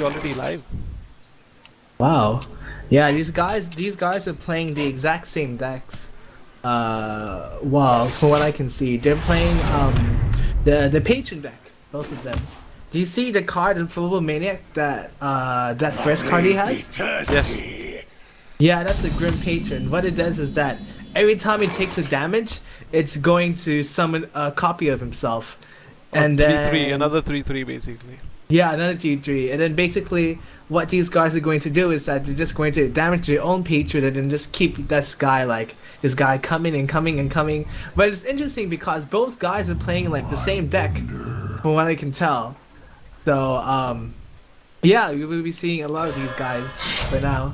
already live. Wow. Yeah, these guys are playing the exact same decks. Well, from what I can see, they're playing the patron deck, both of them. Do you see the card in Phobomaniac that first card he has? Yes. Yeah, that's a Grim Patron. What it does is that every time he takes a damage, it's going to summon a copy of himself. Or And 3-3, then another 3-3 basically. yeah, another G3. And then basically what these guys are going to do is that they're just going to damage their own patron and then just keep this guy coming and coming and coming. But it's interesting because both guys are playing like the same deck from what I can tell. So yeah, we will be seeing a lot of these guys for now.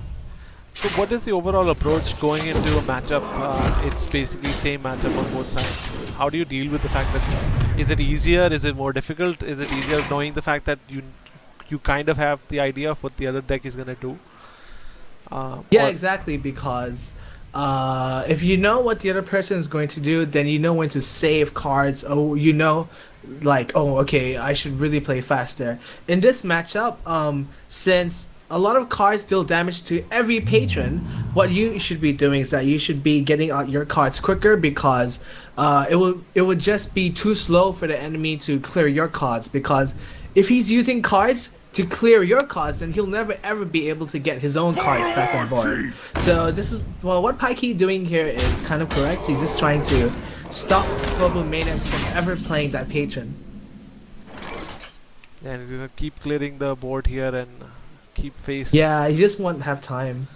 So what is the overall approach going into a matchup? It's basically same matchup on both sides. How do you deal with the fact that is it easier? Is it more difficult? Is it easier knowing the fact that you kind of have the idea of what the other deck is gonna do? Yeah, Or exactly, because if you know what the other person is going to do, then you know when to save cards. Oh, you know, like, oh, okay, I should really play faster. In this matchup, since a lot of cards deal damage to every patron, what you should be doing is that you should be getting out your cards quicker because it would just be too slow for the enemy to clear your cards, because if he's using cards to clear your cards, then he'll never ever be able to get his own cards back on board. So this is, well, what Pinkey doing here is kind of correct. He's just trying to stop Phobomaniac from ever playing that patron. and he's gonna keep clearing the board here and keep face. Yeah, he just won't have time.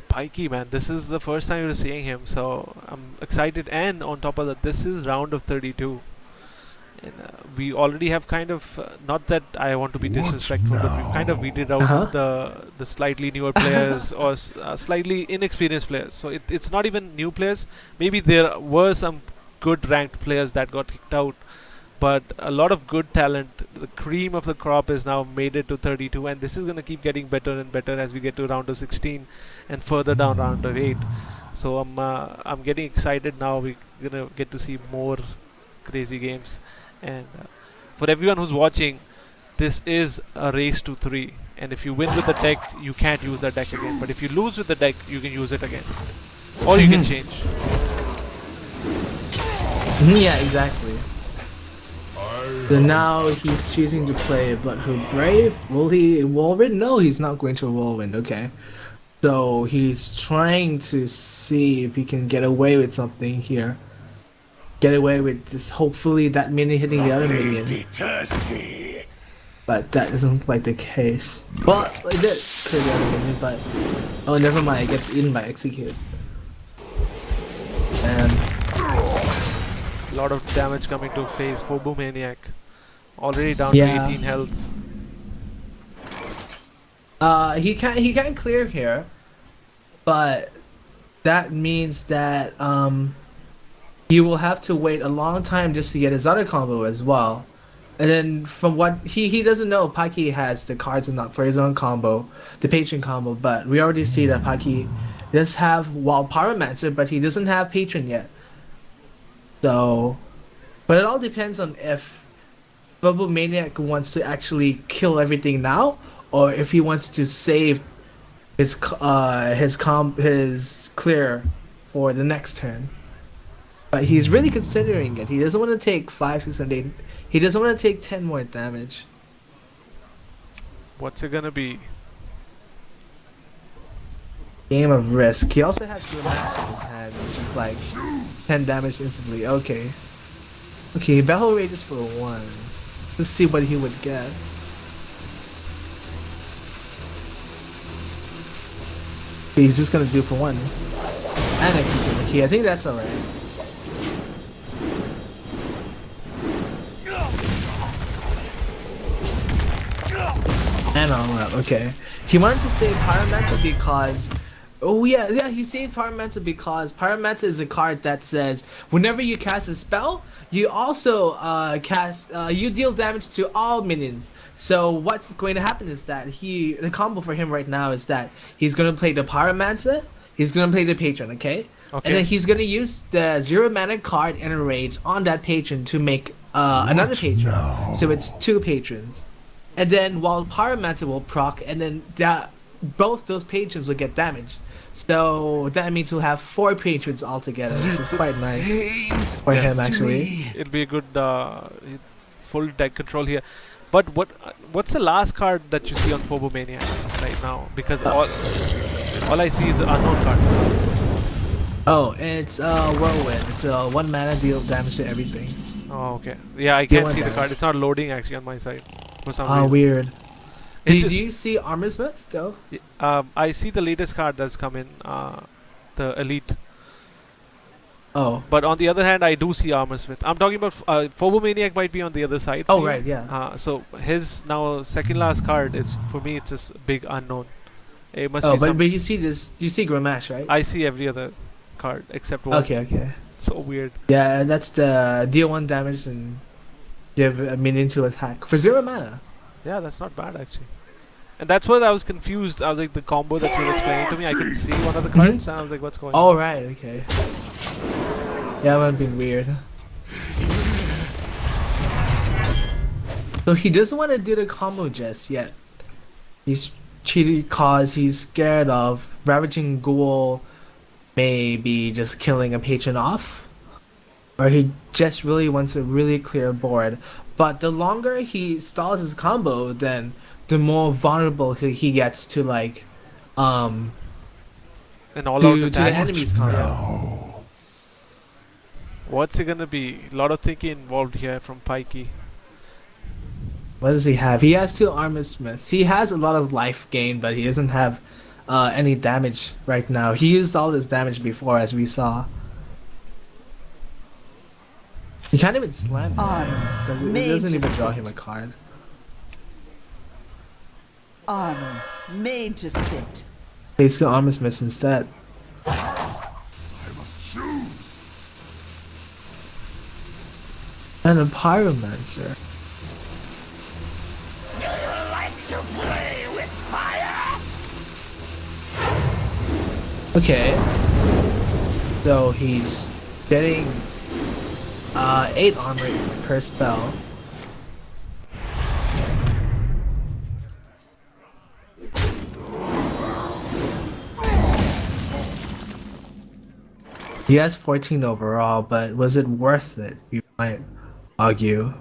Pikey, man, this is the first time you're seeing him, so I'm excited. And on top of that, this is round of 32. And we already have kind of not that I want to be disrespectful, but we've kind of weeded out Uh-huh. the slightly newer players or slightly inexperienced players. So it's not even new players. Maybe there were some good ranked players that got kicked out, but a lot of good talent, the cream of the crop, is now made it to 32, and this is going to keep getting better and better as we get to round of 16 and further down round of 8. So I'm getting excited now. We're gonna get to see more crazy games. And for everyone who's watching, this is a race to 3, and if you win with the deck, you can't use that deck again, but if you lose with the deck, you can use it again, or you can change. Yeah, exactly. So now he's choosing to play Bloodhood Brave. Will he Whirlwind? No, he's not going to Whirlwind. Okay. So he's trying to see if he can get away with something here. Get away with just hopefully that minion hitting the other minion. But that doesn't look like the case. Well, it did clear the other minion, but oh, never mind. It gets eaten by Execute. And A lot of damage coming to face Phobomaniac, already down yeah. to 18 health. He can't clear here, but that means that he will have to wait a long time just to get his other combo as well. And then from what he doesn't know, Paki has the cards enough for his own combo, the patron combo. But we already see that Paki does have, well, Pyromancer, but he doesn't have patron yet. So, but it all depends on if Phobomaniac wants to actually kill everything now, or if he wants to save his clear for the next turn. But he's really considering it. He doesn't want to take 5, 6, and 8. He doesn't want to take 10 more damage. What's it gonna be? Game of risk. He also has Gamash in his hand, which is like 10 damage instantly. Okay. Okay, Battle Rages for 1. Let's see what he would get. Okay, he's just gonna do for 1. And execute. Okay, I think that's alright. And armor up, okay. He wanted to save Pyromancer because... Oh yeah, he saved Pyromancer because Pyromancer is a card that says whenever you cast a spell, you also you deal damage to all minions. So what's going to happen is that the combo for him right now is that he's going to play the Pyromancer, he's going to play the Patron, okay? And then he's going to use the 0 mana card Enrage on that Patron to make another Patron. So it's 2 Patrons. and then while Pyromancer will proc, and then that both those patrons will get damaged. So that means we'll have 4 patrons altogether, which is quite nice for him actually. It'll be a good full deck control here. But what's the last card that you see on Phobomaniac right now? Because all I see is an unknown card. Oh, it's Whirlwind. It's a 1 mana deal damage to everything. Oh, okay. Yeah, I Deal can't 1 see the damage. card. It's not loading actually on my side for some Oh, reason. weird. It's Do just, you see Armorsmith though? I see the latest card that's come in, the Elite. Oh. But on the other hand, I do see Armorsmith. I'm talking about Phobomaniac might be on the other side. Oh for you. right, yeah. So his now second last card is for me. It's just big unknown. It must Oh, be but some. but you see this? You see Grimash, right? I see every other card except one. Okay. So weird. Yeah, that's the deal 1 damage and give a minion to attack for 0 mana. Yeah, that's not bad actually. And that's what I was confused. I was like the combo that you were explaining to me. I couldn't see one of the cards, and I was like, "What's going on?" Oh right, okay. Yeah, that would have been weird. So he doesn't want to do the combo just yet. He's cheated cause he's scared of Ravaging Ghoul maybe just killing a patron off. Or he just really wants a really clear board. But the longer he stalls his combo, then the more vulnerable he gets to like An all-out to the attack. enemy's combo. What's it gonna be? A lot of thinking involved here from Pinkey. What does he have? He has 2 Armorsmiths. He has a lot of life gain, but he doesn't have any damage right now. He used all his damage before, as we saw. He can't even slam him, because it doesn't even draw him a card. Armor made to fit. Plays 2 Armorsmiths instead. And a Pyromancer. Okay. So he's getting 8 armor per spell. He has 14 overall, but was it worth it? You might argue.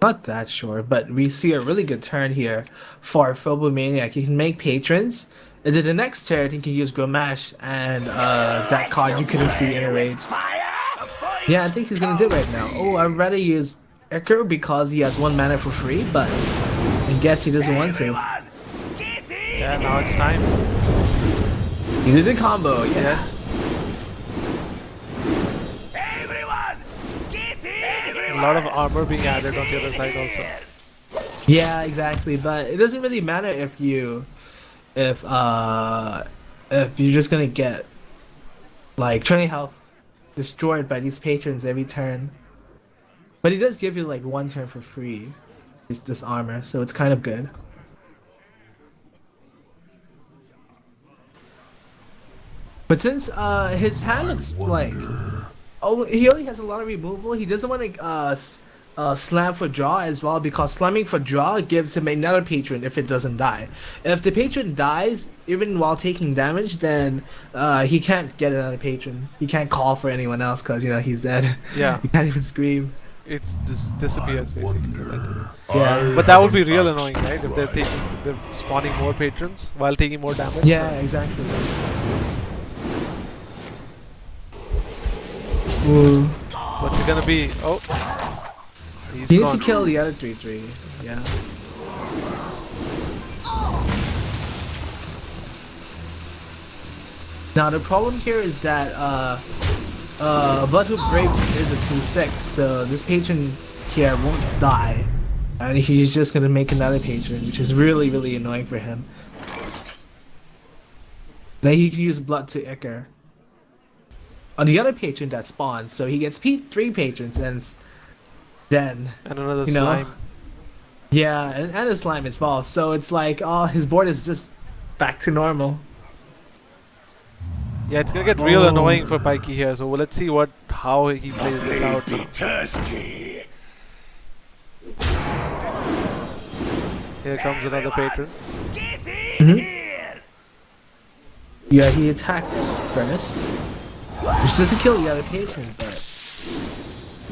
Not that sure, but we see a really good turn here for Phobomaniac. He can make patrons, and then the next turn he can use Grimash and that card you couldn't see in a rage. Yeah, I think he's gonna do it right now. Oh, I'd rather use Echo because he has 1 mana for free, but I guess he doesn't want to. Yeah, now it's time. He did a combo, yes. A lot of armor being added on the other side also. Yeah, exactly. But it doesn't really matter if you're just gonna get like 20 health destroyed by these patrons every turn. But he does give you like 1 turn for free. This armor, so it's kind of good. But since his hand looks like he only has a lot of removal, he doesn't want to slam for draw as well, because slamming for draw gives him another patron if it doesn't die. If the patron dies even while taking damage, then he can't get another patron. He can't call for anyone else because he's dead. Yeah, He can't even scream. it's just disappears basically. Yeah. But that would be real annoying, right? If they're spawning more patrons while taking more damage. Yeah, exactly. Ooh. What's it gonna be? Oh, he's He needs gone. to kill the other 3/3. Yeah. Now the problem here is that Bloodhoop Brave is a 2/6, so this patron here won't die, and he's just gonna make another patron, which is really really annoying for him. Now he can use Blood to Icker on the other patron that spawns, so he gets 3 patrons, and then And another you know, slime. yeah, and a slime as well. So it's like, oh, his board is just back to normal. Yeah, it's gonna get real Oh. annoying for Pinkey here. So let's see how he plays this out. Be thirsty. Here comes another patron. Yeah, he attacks first, which doesn't kill the other patron, but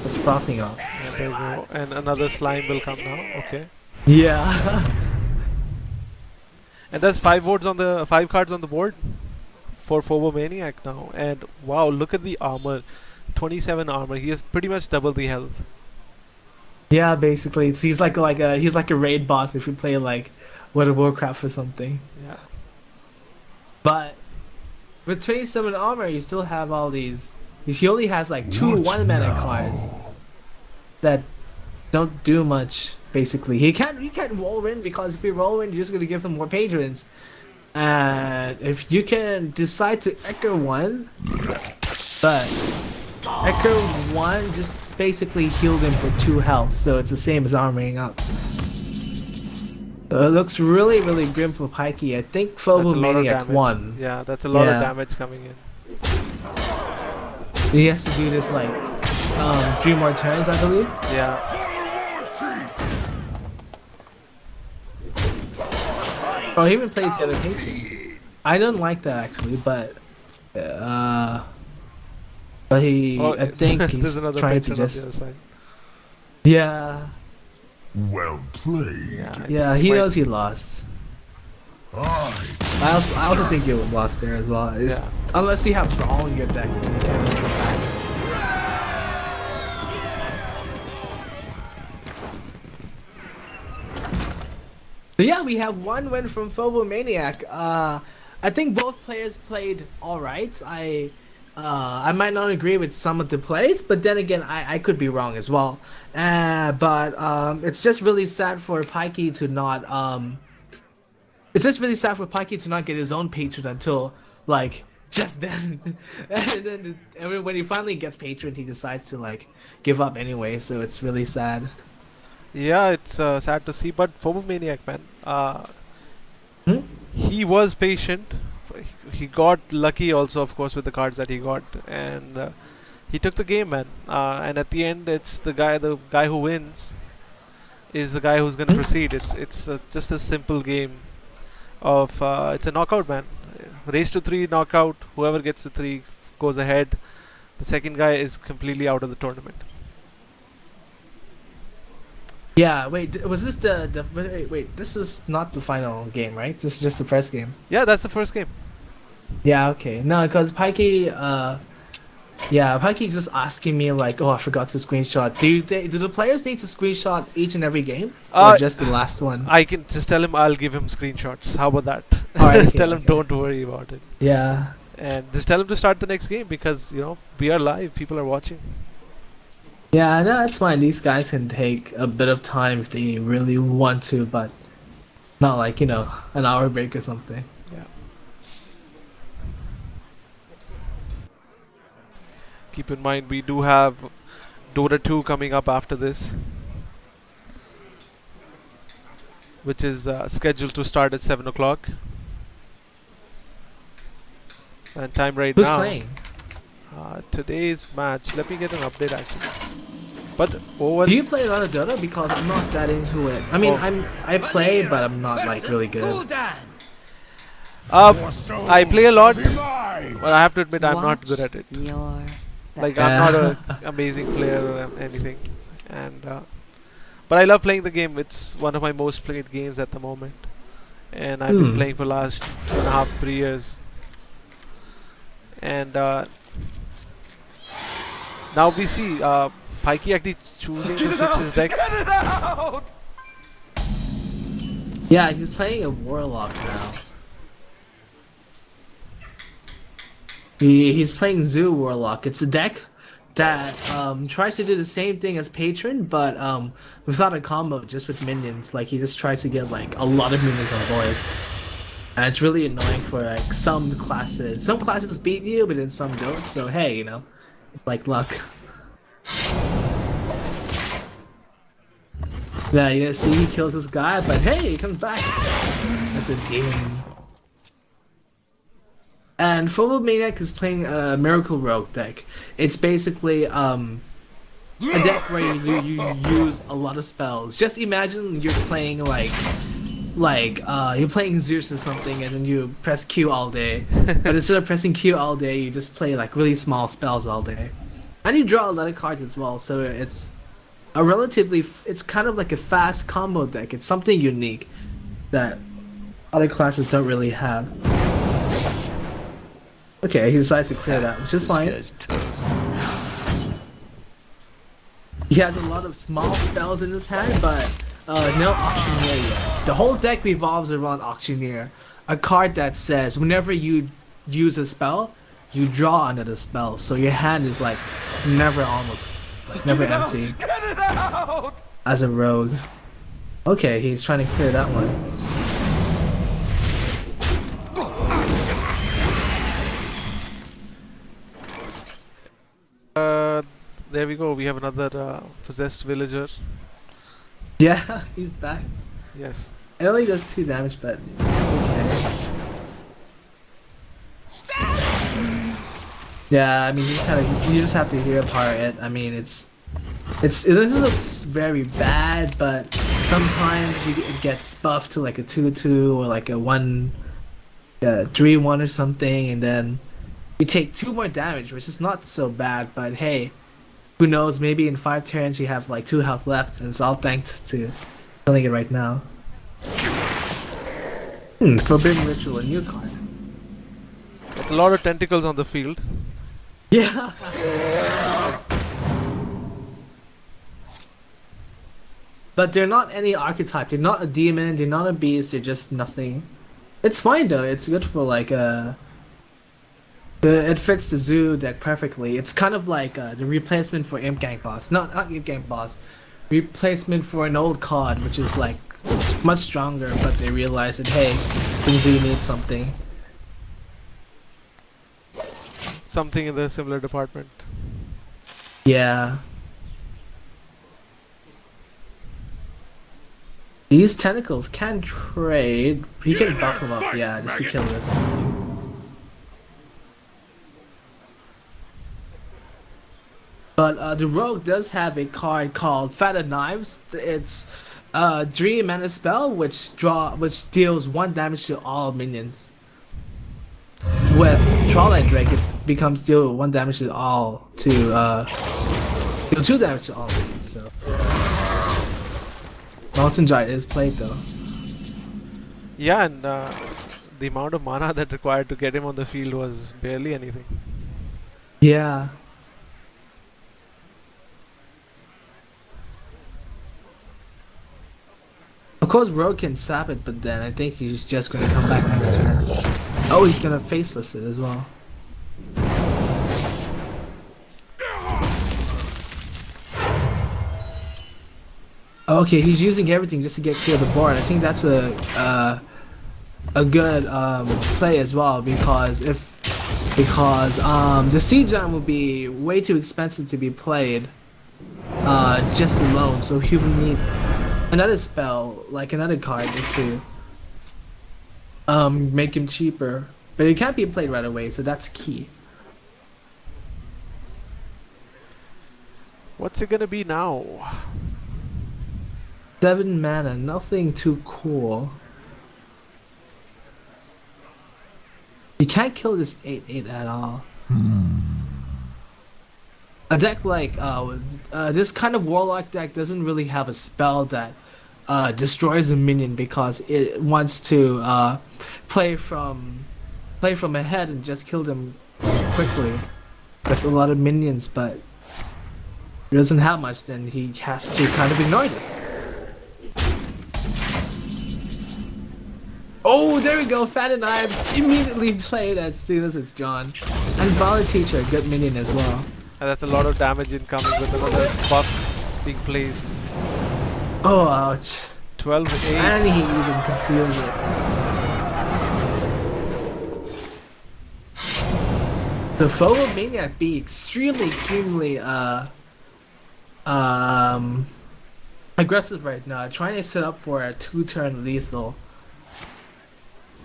it's frothing off. And there we go. And another slime will come now. Okay. Yeah. And there's 5 cards on the board for Phobomaniac now. And wow, look at the armor. 27 armor. He has pretty much double the health. Yeah, basically, he's like a raid boss if you play like World of Warcraft or something. Yeah. But with 27 armor, you still have all these. He only has like 2 1-mana cards that don't do much. Basically, he can't roll in, because if you roll in, you're just gonna give him more patrons. And if you can decide to Echo one, but Echo one just basically healed him for 2 health, so it's the same as armoring up. So it looks really, really grim for Pinkey. I think That's a lot of Phobomaniac damage. won. Yeah, that's a lot Yeah. of damage coming in. He has to do this like 3 more turns, I believe. Yeah. Oh, he even plays the other patron. I don't like that actually, but he, Oh, I think there's he's another trying to patron on the other just, side. yeah, Well played. Yeah, I yeah. think He might- knows he lost. I I also think you lost there as well. It's, Yeah. unless you have Brawl in your deck, then you can't really go back. So yeah, we have 1 win from Phobomaniac. I think both players played all right. I might not agree with some of the plays, but then again, I could be wrong as well. But it's just really sad for Pinkey to not it's just really sad for Pinkey to not get his own patron until like just then. And then when he finally gets patron, he decides to like give up anyway. So it's really sad. Yeah, it's sad to see, but Phobomaniac, man, Hmm? he was patient. He got lucky also, of course, with the cards that he got, and he took the game, man. And at the end, it's the guy who wins is the guy who's going to proceed. It's just a simple game of it's a knockout, man. Race to 3 knockout. Whoever gets to 3 goes ahead. The second guy is completely out of the tournament. Yeah. Wait. Was this the wait? This was not the final game, right? This is just the first game. Yeah, that's the first game. Yeah. Okay. No, because Pinkey. Yeah, Pinkey's just asking me like, oh, I forgot to screenshot. Do the players need to screenshot each and every game, or just the last one? I can just tell him I'll give him screenshots. How about that? Alright, okay, Tell him okay. don't worry about it. Yeah. And just tell him to start the next game because, you know, we are live. People are watching. Yeah, no, that's fine. These guys can take a bit of time if they really want to, but not like, an hour break or something. Yeah. Keep in mind, we do have Dota 2 coming up after this, which is scheduled to start at 7 o'clock. And time right Who's now. playing? Today's match. Let me get an update actually. But over. Do you play a lot of Dota? Because I'm not that into it. I mean, Oh. I play, but I'm not like really good. I play a lot, but I have to admit I'm not good at it. Your Like I'm not an amazing player or anything, and but I love playing the game. It's one of my most played games at the moment, and I've been playing for last 2.5, 3 years. And now we see Pinkey actually choosing to switch his deck. Yeah, he's playing a Warlock now. He's playing Zoo Warlock. It's a deck that tries to do the same thing as Patron, but without a combo, just with minions. Like he just tries to get like a lot of minions on boys. And it's really annoying for like some classes. Some classes beat you, but then some don't. So hey, it's like luck. Yeah, you see he kills this guy, but hey, he comes back. That's a demon. And Phobomaniac is playing a Miracle Rogue deck. It's basically a deck where you use a lot of spells. Just imagine you're playing like like you're playing Zeus or something, and then you press Q all day. But instead of pressing Q all day, you just play like really small spells all day, and you draw a lot of cards as well. So it's a relatively, it's kind of like a fast combo deck. It's something unique that other classes don't really have. Okay, he decides to clear that, which is fine. This guy's toast. He has a lot of small spells in his hand, but no Auctioneer yet. The whole deck revolves around Auctioneer, a card that says whenever you use a spell, you draw another spell. So your hand is like never empty. Get it out! As a rogue. Okay, he's trying to clear that one. There we go. We have another possessed villager. Yeah, he's back. Yes. It only does 2 damage, but it's okay. Yeah, I mean, you just have to hear part it. I mean, it doesn't look very bad, but sometimes it gets buffed to like a 2/2 or like a 3/1 or something, and then you take 2 more damage, which is not so bad. But hey, who knows? Maybe in 5 turns you have like 2 health left, and it's all thanks to killing it right now. Forbidden Ritual, a new card. That's a lot of tentacles on the field. Yeah. But they're not any archetype. They're not a demon. They're not a beast. They're just nothing. It's fine though. It's good for like it fits the zoo deck perfectly. It's kind of like the replacement for Imp Gang Boss. Not Imp Gang Boss. Replacement for an old card, which is like much stronger. But they realize that hey, Pinkey needs something. Something in the similar department. Yeah. These tentacles can trade. He can buff them up, yeah, just to kill this. But the rogue does have a card called Fatted Knives. It's a 3 mana spell which deals 1 damage to all minions. With Trollite Drake, it becomes deal 1 damage to all deal 2 damage to all minions. So Mountain Giant is played though. Yeah, and the amount of mana that required to get him on the field was barely anything. Yeah. Of course, Rogue can sap it, but then I think he's just going to come back next turn. Oh, he's going to faceless it as well. Okay, he's using everything just to get clear of the board. I think that's a good play as well because the Siege Giant will be way too expensive to be played just alone. So he will need another spell, like another card, just to make him cheaper. But it can't be played right away, so that's key. What's it gonna be now? 7 mana, nothing too cool. You can't kill this 8/8 at all. A deck like this kind of Warlock deck doesn't really have a spell that destroys a minion because it wants to play from ahead and just kill them quickly with a lot of minions, but if he doesn't have much, then he has to kind of ignore this. Oh, there we go, Fatted Knives immediately played as soon as it's drawn. And Volley Teacher, a good minion as well. And that's a lot of damage incoming with another buff being placed. Oh, ouch. 12/8. And he even conceals it. The Phobomaniac be extremely aggressive right now, trying to set up for a 2-turn lethal.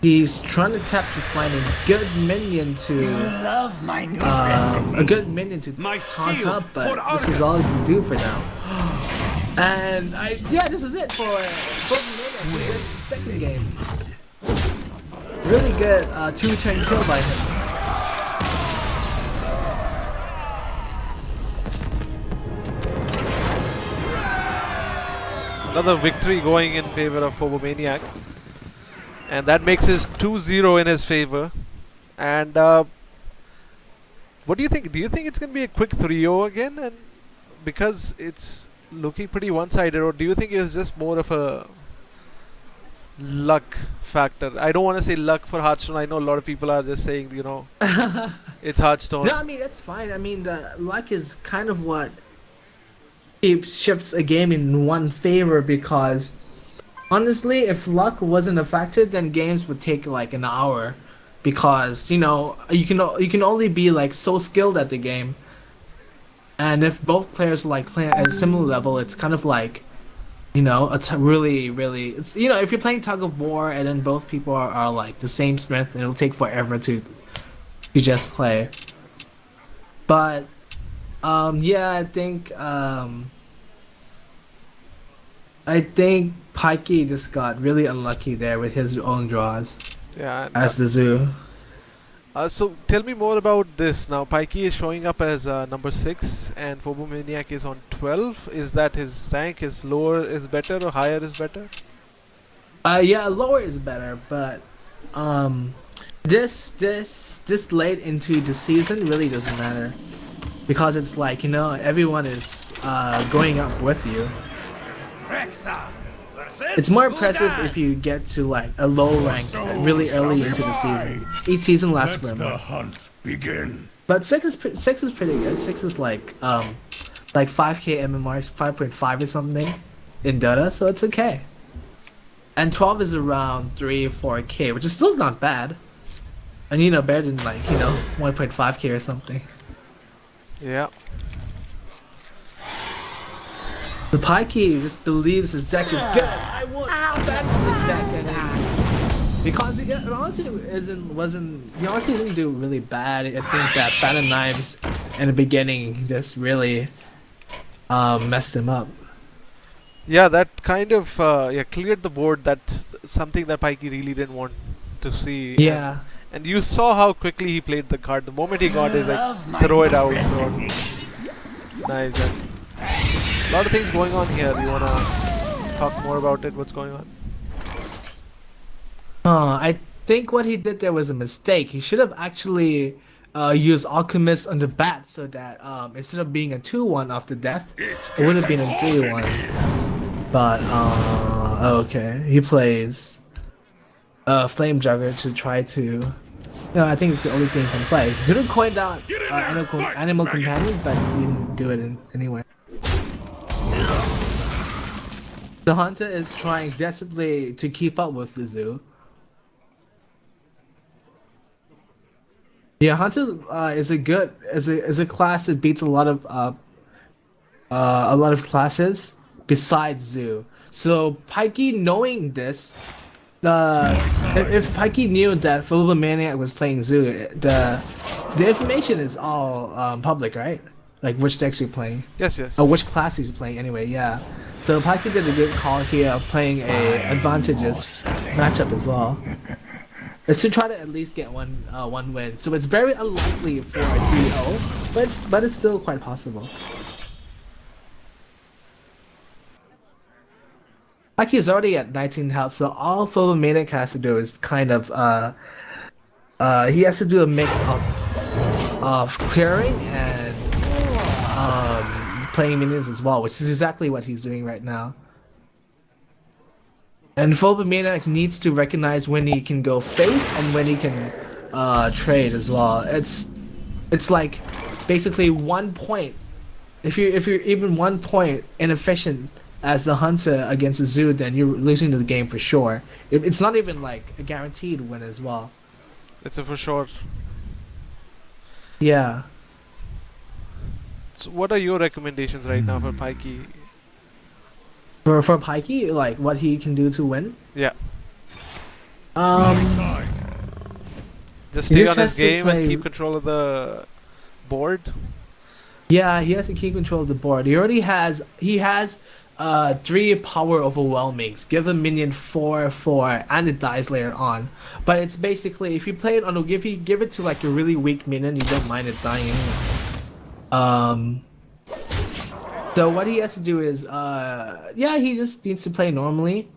He's trying to tap to find a good minion to taunt up, but this is all he can do for now. And yeah, this is it for Phobomaniac. He wins the second game. Really good two-turn kill by him. Another victory going in favor of Phobomaniac. And that makes his 2-0 in his favor. And what do you think? Do you think it's going to be a quick 3-0 again? And because it's looking pretty one-sided, or do you think it's just more of a luck factor? I don't want to say luck for Hearthstone. I know a lot of people are just saying, it's Hearthstone. No, I mean that's fine. I mean the luck is kind of what shifts a game in one favor, because honestly, if luck wasn't a factor, then games would take like an hour, because you can only be like so skilled at the game, and if both players like playing at a similar level, it's kind of like really it's if you're playing tug of war and then both people are like the same strength, it'll take forever to just play. But yeah, I think Pinkey just got really unlucky there with his own draws Yeah. And, as the zoo. so tell me more about this now. Pinkey is showing up as number 6 and Phobomaniac is on 12. Is that his rank? Is lower is better or higher is better? Yeah, lower is better, but this late into the season really doesn't matter, because it's like everyone is going up with you. It's more impressive if you get to like a low rank really early into the season. Each season lasts for a month. Hunt begin. But 6 is pretty good. 6 is like 5k MMR, 5.5 or something in Dota, so it's okay. And 12 is around 3-4k, which is still not bad. And better than 1.5k or something. Yeah. The Pinkey just believes his deck is good. I will abandon this deck, and because he honestly didn't do really bad. I think that Phantom Knives in the beginning just really messed him up. Yeah, that kind of cleared the board. That's something that Pinkey really didn't want to see. Yeah. And you saw how quickly he played the card. The moment he got it, like, throw it out. Nice. And a lot of things going on here. You wanna talk more about it? What's going on? I think what he did there was a mistake. He should have actually used Alchemist on the bat, so that instead of being a 2-1 after death, it would have been a 3-1. But okay, he plays Flame Jugger to try to. I think it's the only thing he can play. He could have coined out Animal Companion, but he didn't do it anyway. The Hunter is trying desperately to keep up with the zoo. Yeah, Hunter is a class that beats a lot of classes besides zoo. So Pinkey, knowing this, if Pinkey knew that Phobomaniac was playing zoo, the information is all public, right? Like which decks you're playing. Yes, yes. Or which class he's playing anyway, yeah. So Pinkey did a good call here, playing a advantageous matchup as well. It's to try to at least get one win. So it's very unlikely for a 3-0, but it's still quite possible. Pinkey is already at 19 health, so all Phobomaniac has to do is kind of he has to do a mix of clearing and playing minions as well, which is exactly what he's doing right now. And Phobomaniac needs to recognize when he can go face and when he can trade as well. It's like basically 1 point. If you're even 1 point inefficient as the Hunter against the zoo, then you're losing the game for sure. It's not even like a guaranteed win as well. It's a for sure. Yeah. So what are your recommendations right now for Pinkey? For Pinkey, like what he can do to win? Yeah. Just He stay just on has his to game and play- keep control of the board. Yeah, he has to keep control of the board. He already has three power overwhelmings, give a minion 4/4, and it dies later on. But it's basically if you play it on a if you give it to like a really weak minion, you don't mind it dying anyway. Um, so what he has to do is, yeah, he just needs to play normally.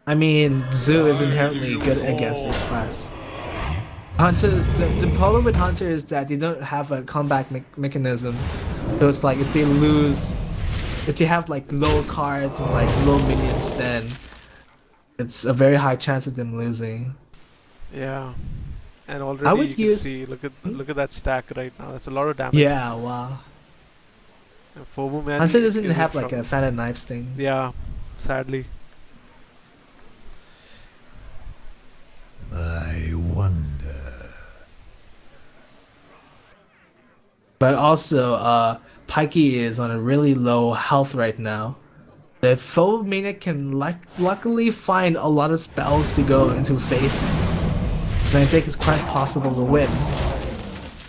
I mean, Zoo is inherently good against this class. Hunters, the problem with Hunter is that they don't have a comeback mechanism. So it's like if they lose, if they have like low cards and like low minions, then it's a very high chance of them losing. Yeah. And I already would you can use, see, look at that stack right now. That's a lot of damage. yeah, wow. And Phobomaniac Hunter doesn't is in have like a trouble. fan of knives thing. Yeah, sadly. I wonder. But also, Pikey is on a really low health right now. The Phobomaniac can luckily find a lot of spells to go into face, and I think it's quite possible to win.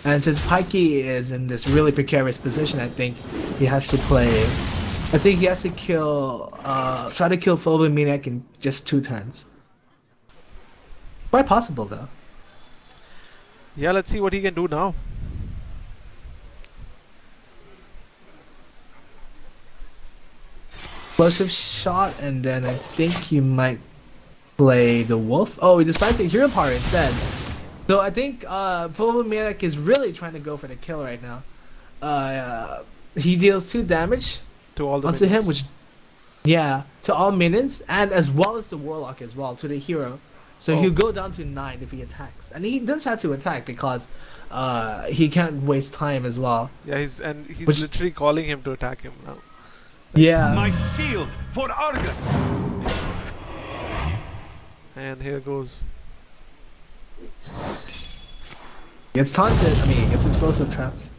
And since Pikey is in this really precarious position, I think he has to play. I think he has to try to kill Phobomaniac in just 2 turns. Quite possible though. Yeah, let's see what he can do now. Explosive shot, and then I think he might play the wolf. Oh, he decides to hero power instead. So I think Phobomaniac is really trying to go for the kill right now. He deals 2 damage To all the onto him, minions. which yeah, to all minions, and as well as the warlock as well to the hero. So Oh. he'll go down to 9 if he attacks, and he does have to attack because he can't waste time as well. Yeah, he's Which- literally calling him to attack him now. Yeah. My shield for Argus. And here goes. Gets taunted. I mean, gets explosive trapped.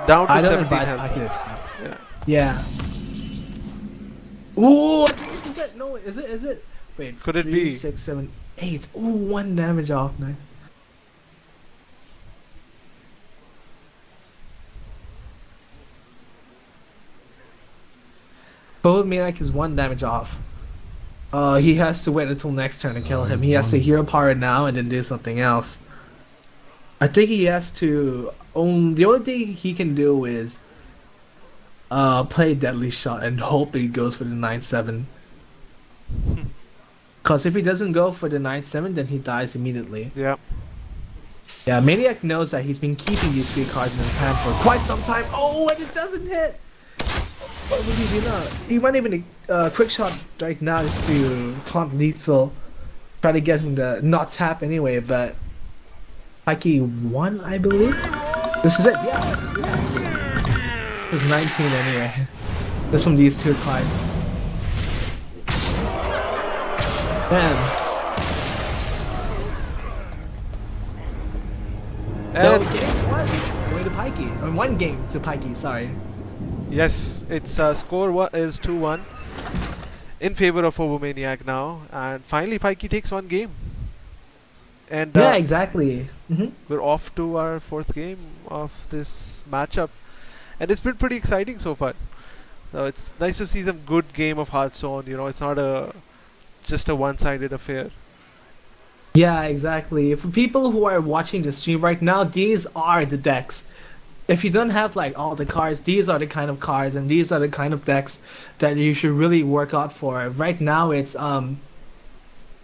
Down to I don't 17 advise health. Pikey to tap. Yeah. Yeah. Ooh, I think this is it. No, is it? Is it? Wait. Could it 3, be? 6, 7, 8. Ooh, 1 damage off now. Phobomaniac is 1 damage off. He has to wait until next turn to kill him. He has to hero power now and then do something else. I think he has to. The only thing he can do is play Deadly Shot and hope it goes for the 9/7. Cause if he doesn't go for the 9/7, then he dies immediately. Yeah. Yeah, Maniac knows that he's been keeping these 3 cards in his hand for quite some time. Oh, and it doesn't hit. What would he do now? He might even quick shot right now just to taunt Lethal, try to get him to not tap anyway. But Pikey won, I believe. This is it. Yeah, this has to be. This is 19 anyway. Just from these 2 cards. Damn. So And game 1 going to Pikey. Or 1 game to Pikey. Sorry. yes, its score is 2-1 in favor of Phobomaniac now. And finally, Pikey takes 1 game. And Yeah, exactly. we're off to our 4th game of this matchup. And it's been pretty exciting so far. So it's nice to see some good game of Hearthstone. You know, it's not just a one-sided affair. Yeah, exactly. For people who are watching the stream right now, these are the decks. If you don't have like all the cards, these are the kind of cards and these are the kind of decks that you should really work out for. Right now it's right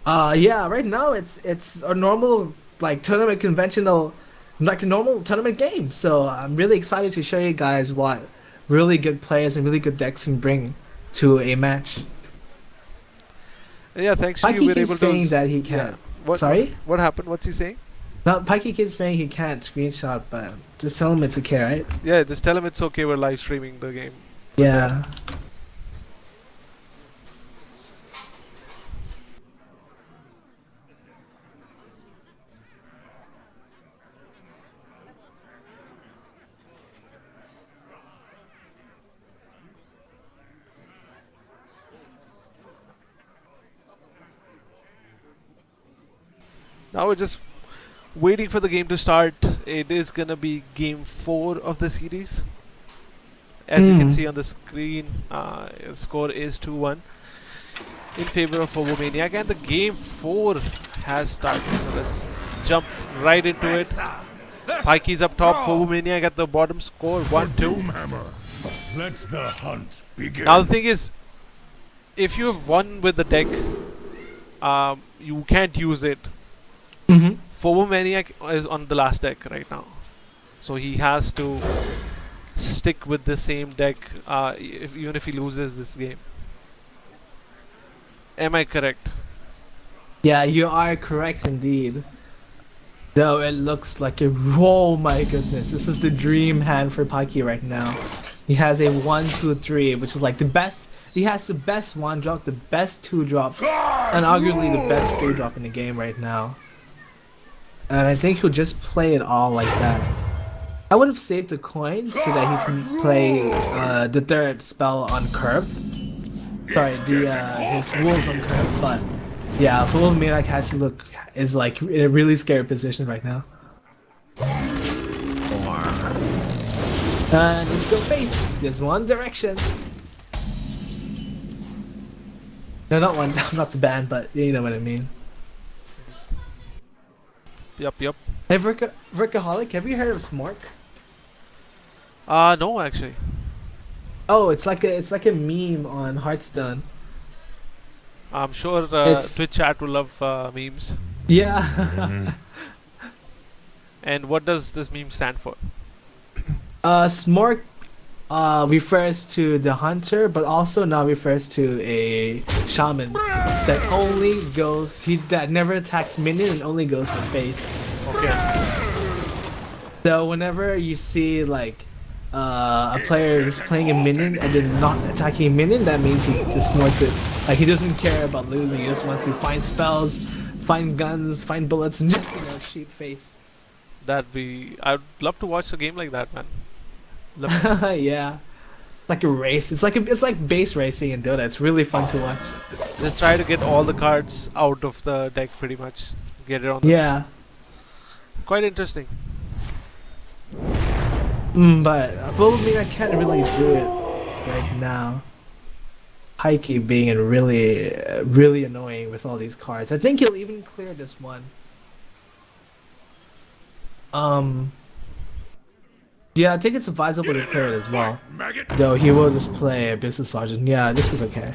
now it's a normal like tournament conventional like a normal tournament game. So I'm really excited to show you guys what really good players and really good decks can bring to a match. Yeah, thanks to you, Pikey we're keeps able saying to. that he can't. What, Sorry? What happened? What's he saying? Now, Pikey keeps saying he can't screenshot, but just tell him it's okay, right? Yeah, just tell him it's okay. We're live streaming the game. Yeah. Now we're just Waiting for the game to start. It is gonna be game 4 of the series. As you can see on the screen, score is 2-1 in favor of Phobomaniac, and the game 4 has started. So let's jump right into it. Pinkey's up top, Phobomaniac at the bottom, score 1-2. Hammer. Let the hunt begin. Now the thing is, if you have won with the deck, you can't use it. Mm-hmm. Phobomaniac is on the last deck right now, so he has to stick with the same deck even if he loses this game. Am I correct? Yeah, you are correct indeed. Though it looks like a oh my goodness, this is the dream hand for Pinkey right now. He has a 1-2-3, which is like the best. He has the best 1-drop, the best 2-drop, and arguably the best 3-drop in the game right now. And I think he'll just play it all like that. I would have saved the coin so that he can play the third spell on curve. Sorry, his rules on curve, but yeah, Phobomaniac has to look is like in a really scary position right now. And just go face. There's one direction. No, not one, not the band, but you know what I mean. Yup. Hey, Workaholic, have you heard of Smork? No, actually. Oh, it's like a meme on Hearthstone. I'm sure It's- Twitch chat will love memes. Yeah. And what does this meme stand for? Smork refers to the hunter, but also now refers to a shaman that only goes that never attacks minion and only goes for face. Okay. So whenever you see like a player is playing a minion and then not attacking a minion, that means he just wants it. Like he doesn't care about losing. He just wants to find spells, find guns, find bullets, and just shoot face. I'd love to watch a game like that, man. Yeah, it's like a race. It's like base racing in Dota. It's really fun to watch. Just try to get all the cards out of the deck, pretty much. Get it on. Yeah. Quite interesting. But Phobomaniac can't really do it right now. Pinkey being really annoying with all these cards. I think he'll even clear this one. Yeah, I think it's advisable to clear it as well. Maggot. Though he will just play a business sergeant. Yeah, this is okay.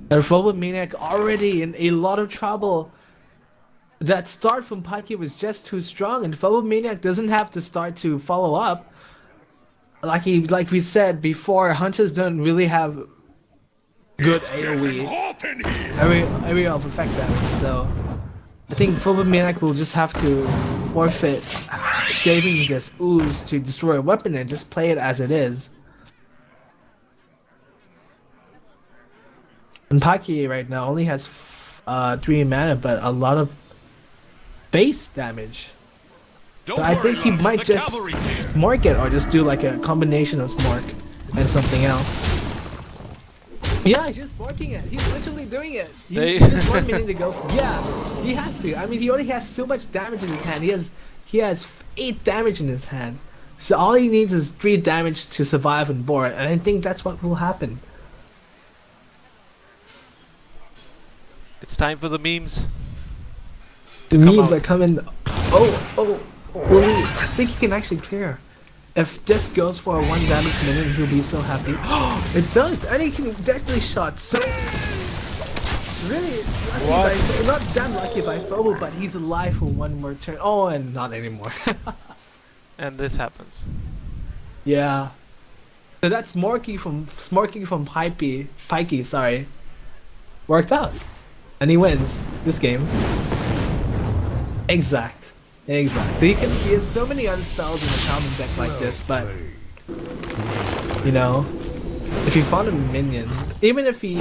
And Phobomaniac already in a lot of trouble. That start from Pinkey was just too strong, and Phobomaniac doesn't have to start to follow up. Like we said before, hunters don't really have good AoE Hot in here. area of effect damage, so I think Phobomaniac will just have to forfeit saving this ooze to destroy a weapon and just play it as it is. And Pinkey right now only has 3 mana, but a lot of base damage. So I think he might just smork it or just do like a combination of smork and something else. Yeah, he's just smorking it. He's literally doing it. He just 1 minute to go. Yeah, he has to. I mean, he already has so much damage in his hand. He has 8 damage in his hand. So all he needs is 3 damage to survive on board, and I think that's what will happen. It's time for the memes. The Come memes out. are coming. Oh, wait, I think he can actually clear. If this goes for a 1 damage minute, he'll be so happy. It does, and he can definitely shot. So really lucky by, not damn lucky by Phobo, but he's alive for 1 more turn. Oh, and not anymore. And this happens. Yeah. So that's smorking from Pinkey, sorry. Worked out. And he wins this game. Exact. So he has so many other spells in the common deck like this, but you know, if he found a minion, even if he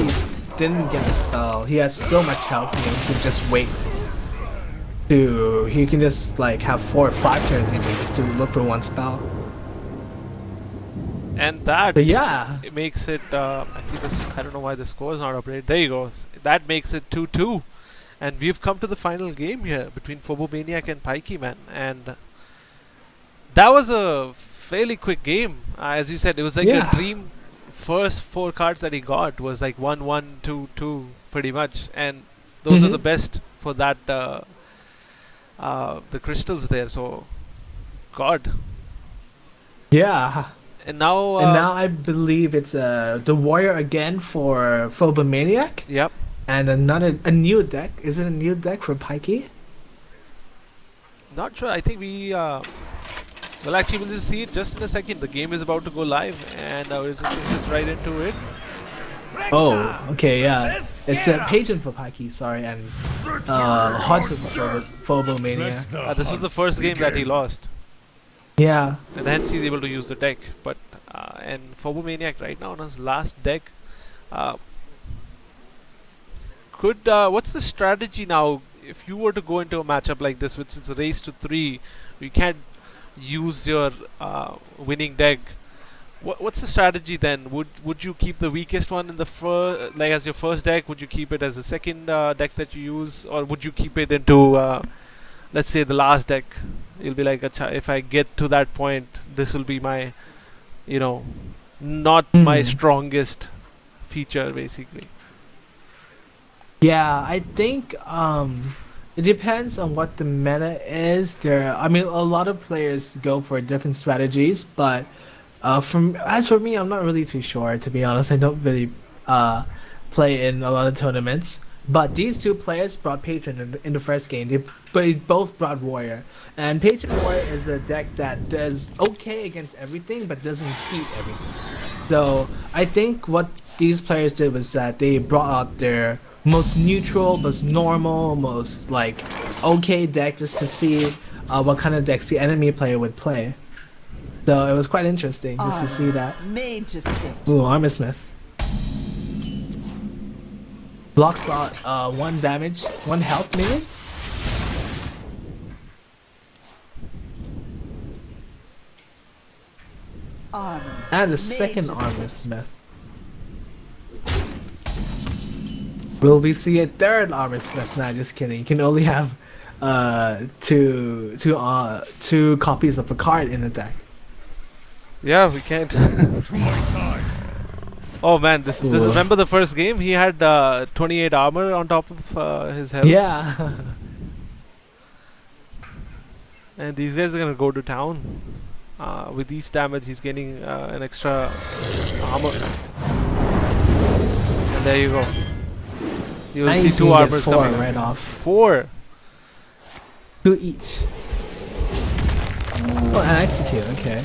didn't get a spell, he has so much health and he can just wait he can just like have 4 or 5 turns even just to look for 1 spell. And that But yeah. it makes it actually I don't know why the score is not updated. There you go. That makes it 2-2. And we've come to the final game here between Phobomaniac and Pinkey, man. And that was a fairly quick game. As you said, it was like Yeah. a dream. First 4 cards that he got was like 1-1-2-2 pretty much. And those are the best for that, the crystals there. So, God. Yeah. And now, And now I believe it's the warrior again for Phobomaniac, yep. and a new deck. Is it a new deck for Pinkey? Not sure. I think we. Well, actually, we'll just see it just in a second. The game is about to go live, and we'll just get right into it. Oh, okay, yeah. It's a patron for Pinkey, sorry, and hunter for Phobomaniac. This was the first game that he lost, Yeah. and hence he's able to use the deck. But and Phobomaniac right now on his last deck. What's the strategy now? If you were to go into a matchup like this, which is a race to 3, you can't use your winning deck. What's the strategy then? Would you keep the weakest one in the like as your first deck? Would you keep it as a second deck that you use, or would you keep it into let's say the last deck? You'll be like, if I get to that point, this will be my, not my strongest feature basically. Yeah, I think it depends on what the meta is. I mean, a lot of players go for different strategies, but as for me, I'm not really too sure. To be honest, I don't really play in a lot of tournaments. But these two players brought Patron in the first game. They both brought Warrior, and Patron Warrior is a deck that does okay against everything, but doesn't beat everything. So I think what these players did was that they brought out their most neutral, most normal, most like okay deck just to see what kind of decks the enemy player would play. So it was quite interesting just to see that. Made to fit. Ooh, Armor Smith. Block slot, 1 damage, 1 health minions. Armor. And the made second to Armor fit. Smith. Will we see a third Armor Smith? Nah, just kidding. You can only have two copies of a card in the deck. Yeah, we can't. To my side. Oh man, this Ooh. remember the first game? He had 28 armor on top of his health. Yeah. And these guys are gonna go to town. With each damage, he's gaining an extra armor. And there you go. You will Now see he's 2 gonna get armors 4 coming. right off. 4. 2 each. Oh, and execute. Okay.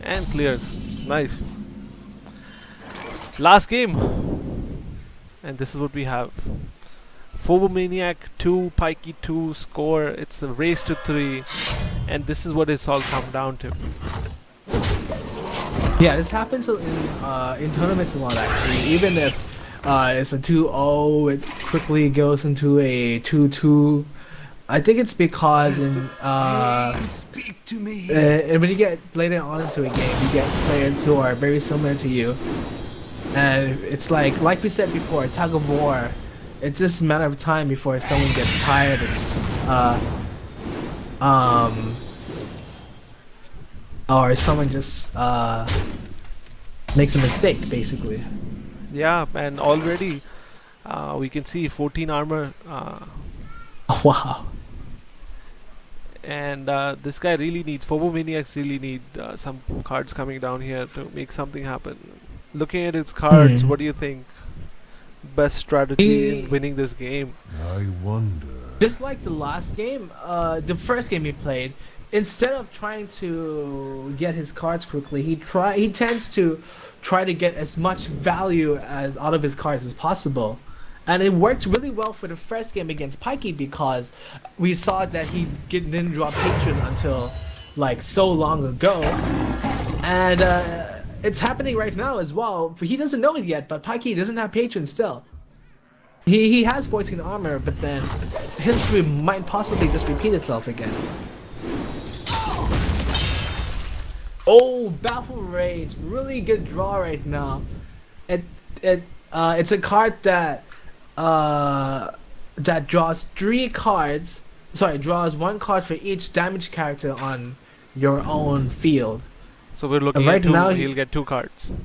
And clears. Nice. Last game. And this is what we have. Phobomaniac 2, Pinkey 2 score. It's a race to 3. And this is what it's all come down to. Yeah, this happens in tournaments a lot actually. Even if it's a 2-0, it quickly goes into a 2-2. I think it's because Speak to me. and when you get later on into a game, you get players who are very similar to you, and it's like we said before, tug of war. It's just a matter of time before someone gets tired. Or someone just makes a mistake, basically. Yeah, and already we can see 14 armor. Oh, wow. And this guy really needs, Phobomaniacs really need some cards coming down here to make something happen. Looking at his cards, what do you think? Best strategy in winning this game? I wonder. Just like the last game, the first game he played, instead of trying to get his cards quickly, he tends to try to get as much value as out of his cards as possible. And it worked really well for the first game against Pinkey because we saw that he didn't draw Patron until like so long ago. And it's happening right now as well. He doesn't know it yet, but Pinkey doesn't have Patron still. He has 14 armor, but then history might possibly just repeat itself again. Oh, Baffle Rage, really good draw right now. It's a card that that draws 3 cards. Sorry, draws 1 card for each damage character on your own field. So we're looking Right at two. now He'll get 2 cards.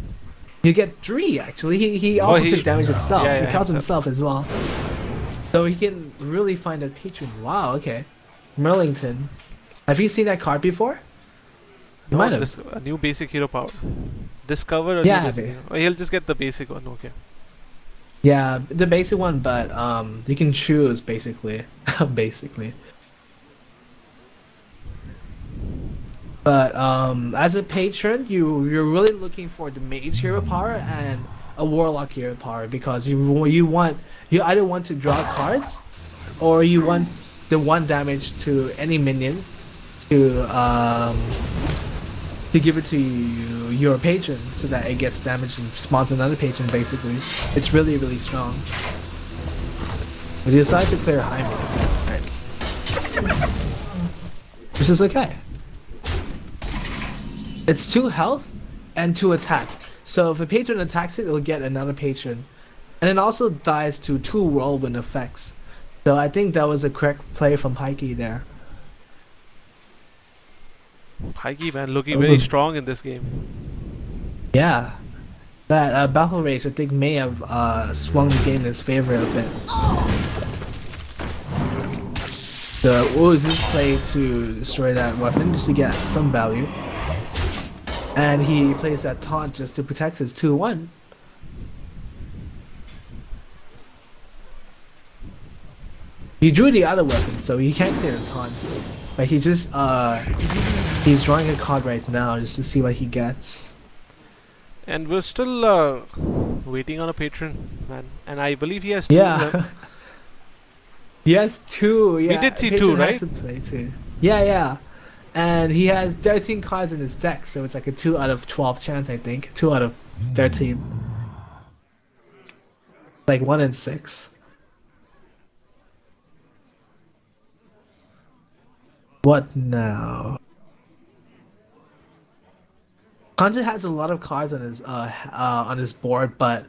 You get 3 actually. He Oh, also he- took damage himself. yeah, he yeah, killed himself. himself as well. So he can really find a patron. Wow. Okay. Merlington. Have you seen that card before? You might have. A new basic hero power. Discover a Yeah, new basic babe. hero. Oh, he'll just get the basic one. Okay. Yeah, the basic one, but you can choose basically, basically. But as a patron, you're really looking for the mage hero power and a warlock hero power because you either want to draw cards, or you want the 1 damage to any minion to give it to your patron so that it gets damaged and spawns another patron. Basically, it's really really strong. But he decides to clear high mid, right? Which is okay. It's 2 health and 2 attack. So if a patron attacks it, it'll get another patron. And it also dies to 2 whirlwind effects. So I think that was a correct play from Pinkey there. Pinkey, man, looking very strong in this game. Yeah. That Battle Rage I think may have swung the game in his favor a bit. The Uzi's played to destroy that weapon just to get some value. And he plays that taunt just to protect his 2-1. He drew the other weapon, so he can't clear the taunt. But he just he's drawing a card right now just to see what he gets. And we're still waiting on a patron, man. And I believe he has 2. Yeah. He has 2. Yeah. We did see Patron 2, has to play 2. Yeah, yeah. And he has 13 cards in his deck, so it's like a 2 out of 12 chance, I think. 2 out of 13. Like 1 in 6. What now? Kanja has a lot of cards on his board, but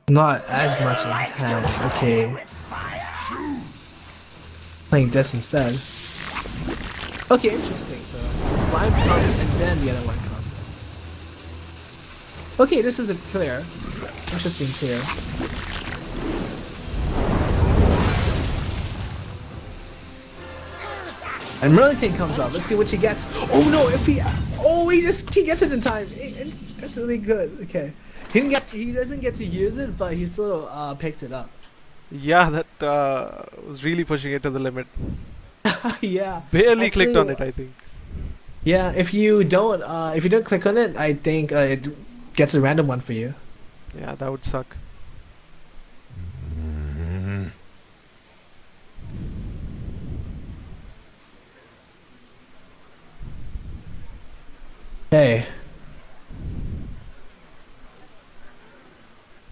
not as much in hand. Okay. Playing this instead. Okay, interesting. So slime comes and then the other one comes. Okay, this is a clear. Interesting clear. And Merlington comes up. Let's see what she gets. Oh no! If he gets it in time. That's really good. Okay, he doesn't get to use it, but he still picked it up. Yeah, that was really pushing it to the limit. Yeah. Barely Actually, clicked on it, I think. Yeah, if you don't click on it, I think it gets a random one for you. Yeah, that would suck. Okay.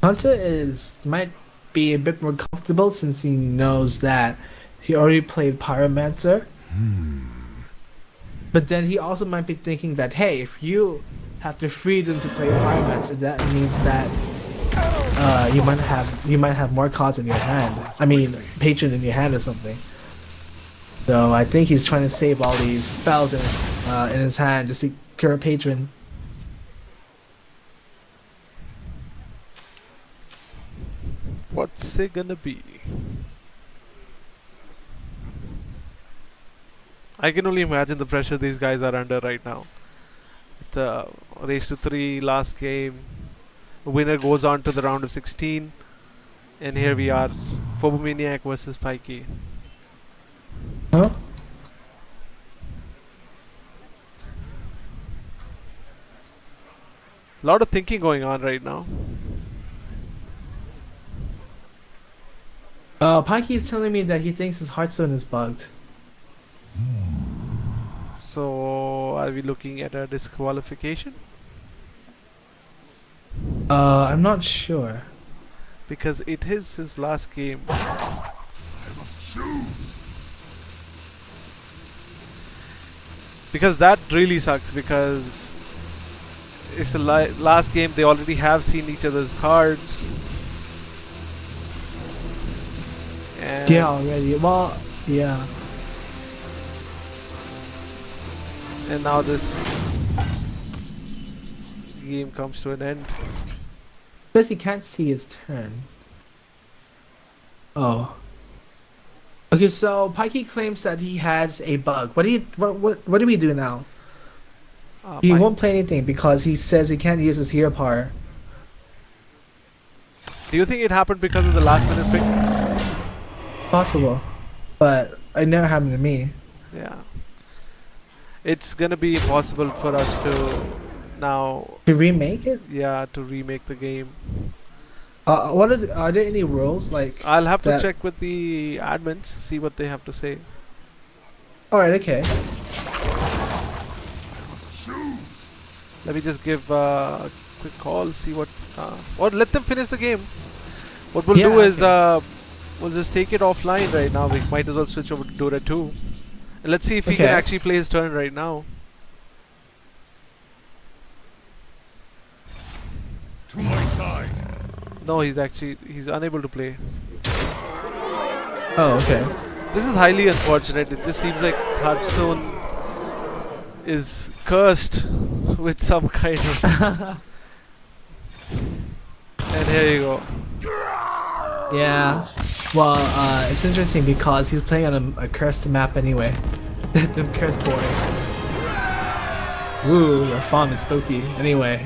Hunter might be a bit more comfortable since he knows that he already played Pyromancer. But then he also might be thinking that, hey, if you have the freedom to play Pyromancer, that means that you might have more cards in your hand. I mean, patron in your hand or something. So I think he's trying to save all these spells in his hand just to cure a patron. What's it gonna be? I can only imagine the pressure these guys are under right now. It's a race to 3 last game. Winner goes on to the round of 16. And here we are. Phobomaniac versus Pinkey. Huh? A lot of thinking going on right now. Pinkey is telling me that he thinks his Hearthstone is bugged. So, are we looking at a disqualification? I'm not sure. Because it is his last game. I must choose. Because that really sucks, because it's the last game. They already have seen each other's cards. And Yeah, already. Well, yeah. And now this game comes to an end. Says he can't see his turn. Oh. Okay, so Pikey claims that he has a bug. What do we do now? He won't play anything because he says he can't use his hero power. Do you think it happened because of the last minute pick? Possible, but it never happened to me. Yeah. It's gonna be impossible for us to now. To remake it? Yeah, to remake the game. Are there any rules like? I'll have to that- check with the admins, see what they have to say. All right, okay. Let me just give a quick call, see what. Or let them finish the game. What we'll Yeah, do is okay. we'll just take it offline right now. We might as well switch over to Dota 2. And let's see if he can Okay. actually play his turn right now. To my side. No, he's unable to play. Oh, okay. This is highly unfortunate. It just seems like Hearthstone is cursed with some kind of. And here you go. Yeah. Well, it's interesting because he's playing on a cursed map anyway. The cursed board. Ooh, your farm is spooky. Anyway.